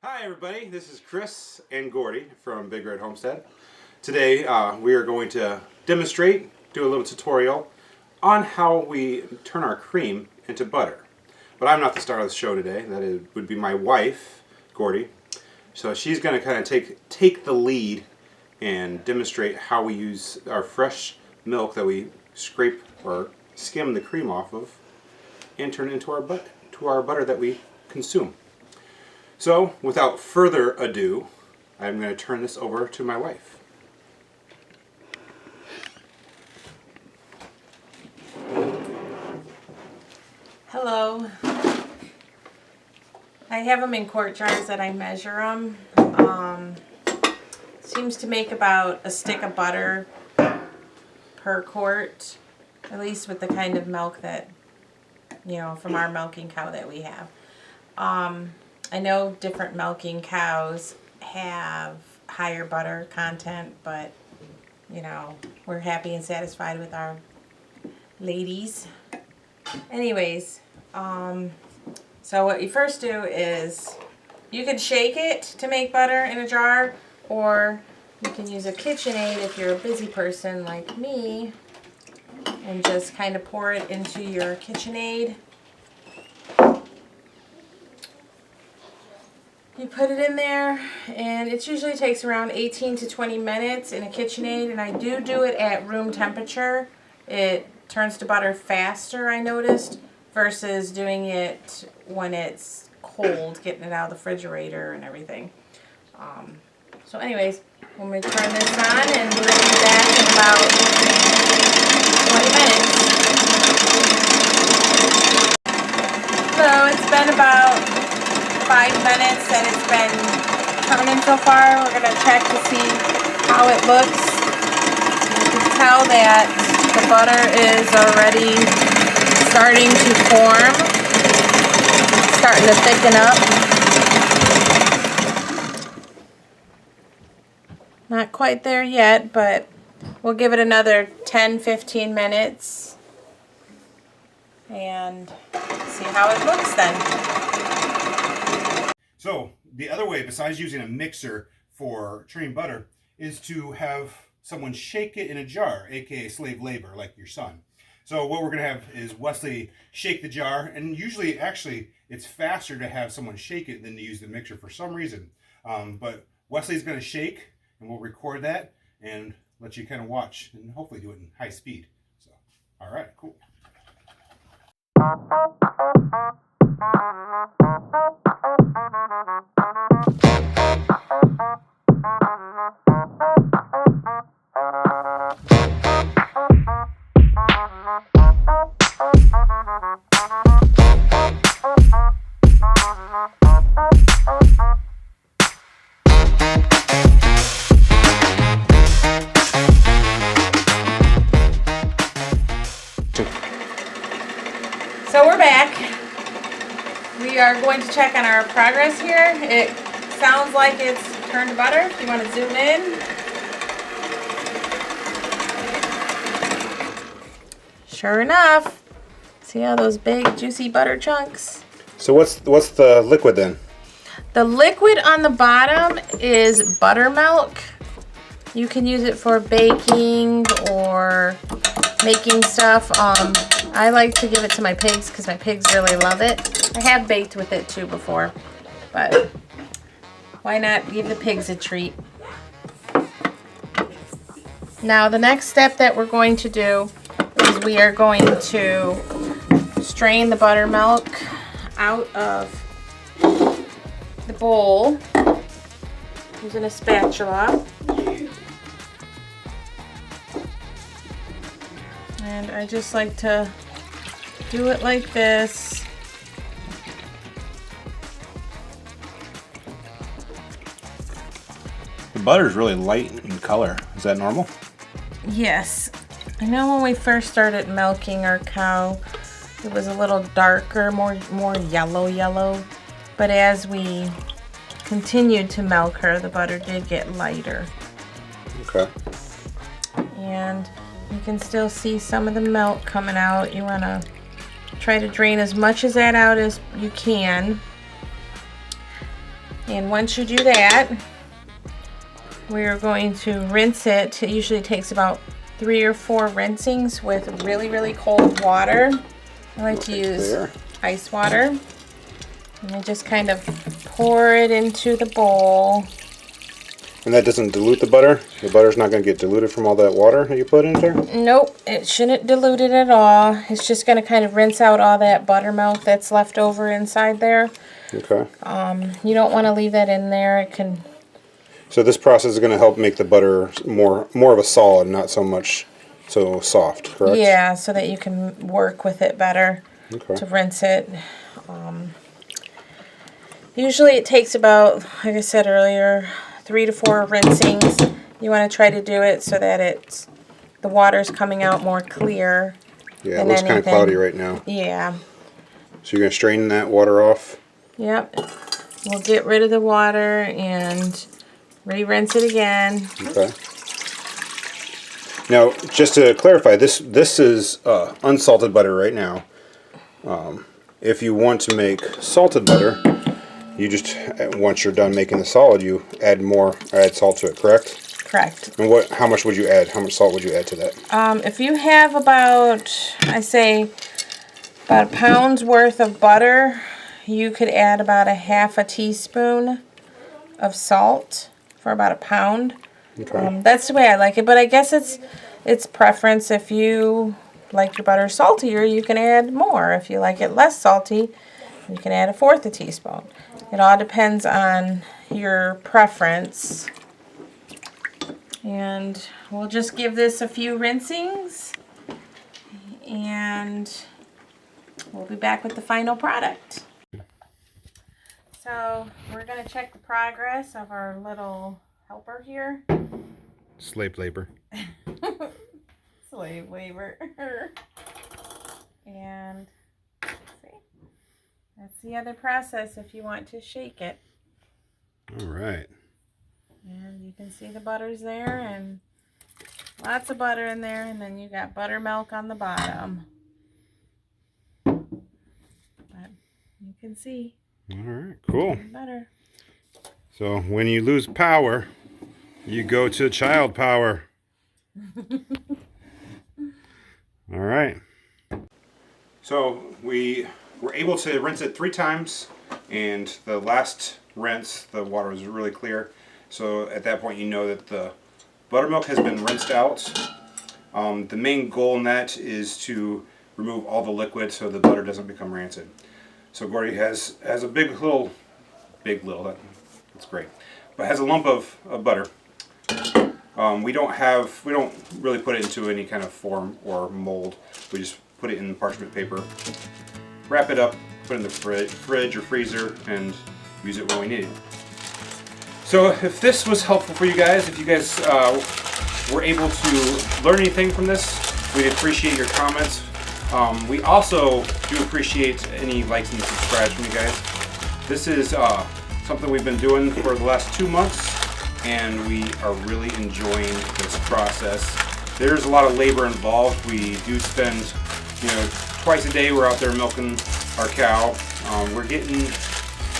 Hi everybody, this is Chris and Gordy from Big Red Homestead. Today we are going to demonstrate, do a little tutorial on how we turn our cream into butter. But I'm not the star of the show today, would be my wife, Gordy. So she's going to kind of take the lead and demonstrate how we use our fresh milk that we scrape or skim the cream off of and turn it into our butter that we consume. So, without further ado, I'm going to turn this over to my wife. Hello. I have them in quart jars that I measure them. Seems to make about a stick of butter per quart, at least with the kind of milk that, from our milking cow that we have. I know different milking cows have higher butter content, but, we're happy and satisfied with our ladies. Anyways, so what you first do is you can shake it to make butter in a jar, or you can use a KitchenAid if you're a busy person like me, and just kind of pour it into your KitchenAid. You put it in there, and it usually takes around 18 to 20 minutes in a KitchenAid, and I do it at room temperature. It turns to butter faster, I noticed, versus doing it when it's cold, getting it out of the refrigerator and everything. So anyways, I'm going to turn this on, and we'll be back in about 20 minutes. So it's been about 5 minutes that it's been turning so far. We're going to check to see how it looks. You can tell that the butter is already starting to form, starting to thicken up. Not quite there yet, but we'll give it another 10-15 minutes and see how it looks then. So, the other way, besides using a mixer for churning butter, is to have someone shake it in a jar, aka slave labor, like your son. So what we're going to have is Wesley shake the jar, and usually, actually, it's faster to have someone shake it than to use the mixer for some reason. But Wesley's going to shake, and we'll record that and let you kind of watch, and hopefully do it in high speed. So, all right, cool. So we're back. We are going to check on our progress here. It sounds like it's turned to butter. If you want to zoom in. Sure enough. See how those big juicy butter chunks? So what's the liquid then? The liquid on the bottom is buttermilk. You can use it for baking or making stuff. I like to give it to my pigs because my pigs really love it. I have baked with it too before, but why not give the pigs a treat? Now the next step that we're going to do is we are going to strain the buttermilk out of the bowl using a spatula. And I just like to do it like this. The butter is really light in color. Is that normal? Yes. I know when we first started milking our cow, it was a little darker, more yellow. But as we continued to milk her, the butter did get lighter. Okay. And you can still see some of the milk coming out. You want to try to drain as much of that out as you can. And once you do that, we're going to rinse it. It usually takes about 3 or 4 rinsings with really, really cold water. I like to use ice water. And I just kind of pour it into the bowl. And that doesn't dilute the butter? The butter's not going to get diluted from all that water that you put in there? Nope, it shouldn't dilute it at all. It's just going to kind of rinse out all that buttermilk that's left over inside there. Okay. You don't want to leave that in there. It can... So this process is going to help make the butter more of a solid, not so much so soft, correct? Yeah, so that you can work with it better to rinse it. Usually it takes about, like I said earlier, 3 to 4 rinsings. You want to try to do it so that the water's coming out more clear. Yeah, it looks kind of cloudy right now. Yeah. So you're going to strain that water off? Yep. We'll get rid of the water and re-rinse it again. Okay. Now, just to clarify, this is unsalted butter right now. If you want to make salted butter, you just, once you're done making the solid, you add salt to it, correct? Correct. And how much would you add? How much salt would you add to that? If you have about, I say, about a pound's worth of butter, you could add about a half a teaspoon of salt for about a pound. Okay. That's the way I like it, but I guess it's preference. If you like your butter saltier, you can add more. If you like it less salty, you can add a 1/4 teaspoon. It all depends on your preference. And we'll just give this a few rinsings, and we'll be back with the final product. So we're going to check the progress of our little helper here. Slave labor. Slave labor. And see, that's the other process if you want to shake it. All right. And you can see the butter's there, and lots of butter in there, and then you got buttermilk on the bottom. But you can see. All right, cool. Butter. So when you lose power, you go to child power. All right. So we were able to rinse it 3 times, and the last rinse, the water was really clear. So at that point, you know that the buttermilk has been rinsed out. The main goal in that is to remove all the liquid so the butter doesn't become rancid. So Gordy has a big little, that's great, but has a lump of butter. We don't really put it into any kind of form or mold. We just put it in parchment paper, wrap it up, put it in the fridge or freezer, and use it when we need it. So if this was helpful for you guys, if you guys were able to learn anything from this, we'd appreciate your comments. We also do appreciate any likes and subscribes from you guys. This is something we've been doing for the last 2 months, and we are really enjoying this process. There's a lot of labor involved. We do spend, twice a day we're out there milking our cow. We're getting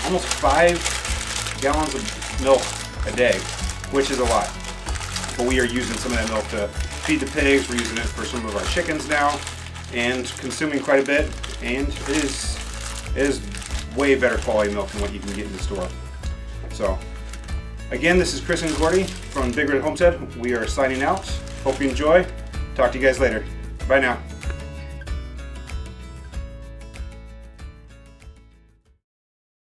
almost 5 gallons of milk a day, which is a lot. But we are using some of that milk to feed the pigs. We're using it for some of our chickens now, and consuming quite a bit. And it is way better quality milk than what you can get in the store. So again, this is Chris and Gordy from Big Red Homestead. We are signing out. Hope you enjoy. Talk to you guys later. Bye now.